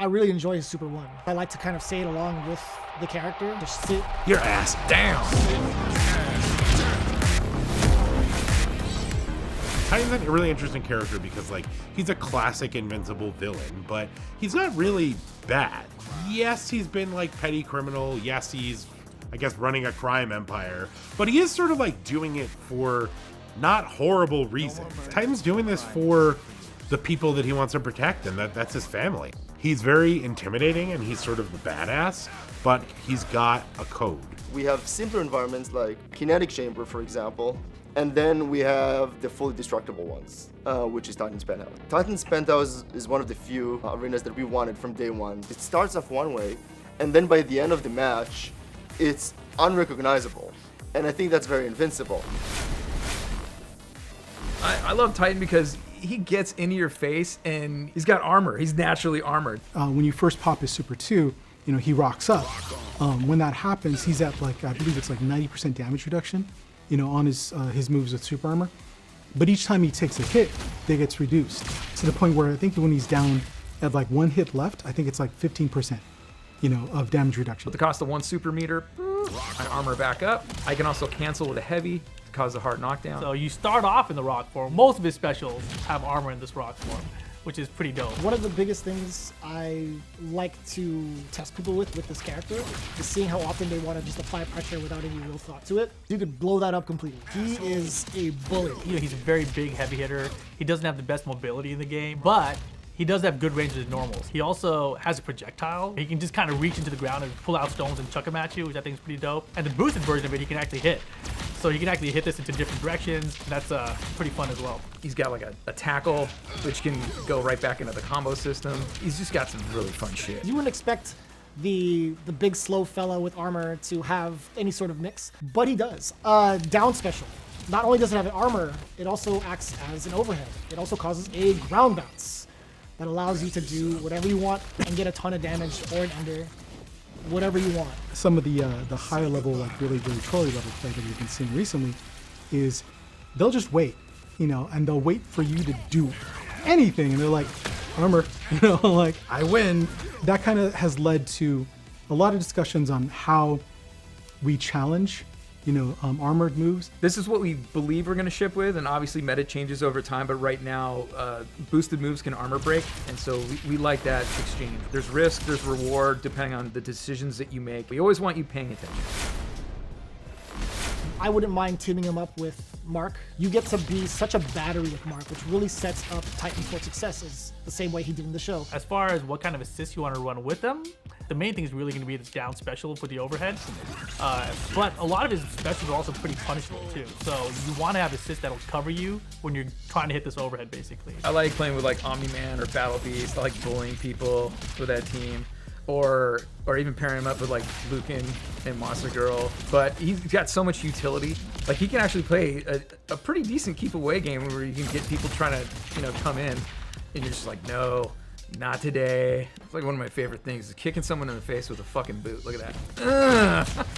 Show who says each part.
Speaker 1: I really enjoy his Super 1. I like to kind of say it along with the character. Just sit
Speaker 2: your ass down. Titan's a really interesting character because, like, he's a classic Invincible villain, but he's not really bad. Yes, he's been, like, petty criminal. Yes, he's, I guess, running a crime empire. But he is sort of, like, doing it for not horrible reasons. Titan's doing this for the people that he wants to protect, and that's his family. He's very intimidating, and he's sort of the badass, but he's got a code.
Speaker 3: We have simpler environments like Kinetic Chamber, for example, and then we have the fully destructible ones, which is Titan's Penthouse. Titan's Penthouse is one of the few arenas that we wanted from day one. It starts off one way, and then by the end of the match, it's unrecognizable. And I think that's very Invincible.
Speaker 4: I love Titan because he gets into your face and he's got armor. He's naturally armored.
Speaker 5: When you first pop his Super 2, you know, he rocks up. When that happens, he's at like, I believe it's like 90% damage reduction, you know, on his moves with super armor. But each time he takes a hit, that gets reduced to the point where I think when he's down at like one hit left, I think it's like 15%, you know, of damage reduction.
Speaker 4: With the cost of 1 super meter, I armor back up. I can also cancel with a heavy to cause a hard knockdown.
Speaker 6: So you start off in the rock form. Most of his specials have armor in this rock form, which is pretty dope.
Speaker 1: One of the biggest things I like to test people with this character is seeing how often they want to just apply pressure without any real thought to it. You could blow that up completely. He is a bullet.
Speaker 6: You know, he's a very big heavy hitter. He doesn't have the best mobility in the game, but he does have good range with his normals. He also has a projectile. He can just kind of reach into the ground and pull out stones and chuck them at you, which I think is pretty dope. And the boosted version of it, he can actually hit. So you can actually hit this into different directions. That's pretty fun as well.
Speaker 4: He's got like a tackle, which can go right back into the combo system. He's just got some really fun shit.
Speaker 1: You wouldn't expect the big slow fella with armor to have any sort of mix, but he does. Down special. Not only does it have an armor, it also acts as an overhead. It also causes a ground bounce that allows you to do whatever you want and get a ton of damage or an ender, whatever you want.
Speaker 5: Some of the higher level, like really trolley level play that we've been seeing recently is they'll just wait, you know, and they'll wait for you to do anything. And they're like, armor, you know, like, I win. That kind of has led to a lot of discussions on how we challenge, you know, armored moves.
Speaker 4: This is what we believe we're going to ship with, and obviously meta changes over time, but right now, boosted moves can armor break, and so we like that exchange. There's risk, there's reward, depending on the decisions that you make. We always want you paying attention.
Speaker 1: I wouldn't mind teaming him up with Mark. You get to be such a battery with Mark, which really sets up Titan for success, is the same way he did in the show.
Speaker 6: As far as what kind of assists you want to run with them, the main thing is really going to be the down special for the overhead. But a lot of his specials are also pretty punishable too. So you want to have assists that'll cover you when you're trying to hit this overhead, basically.
Speaker 4: I like playing with like Omni-Man or Battle Beast. I like bullying people with that team. Or even pairing him up with like Lucan and Monster Girl. But he's got so much utility. Like he can actually play a pretty decent keep away game where you can get people trying to, you know, come in, and you're just like, no, not today. It's like one of my favorite things is kicking someone in the face with a fucking boot. Look at that.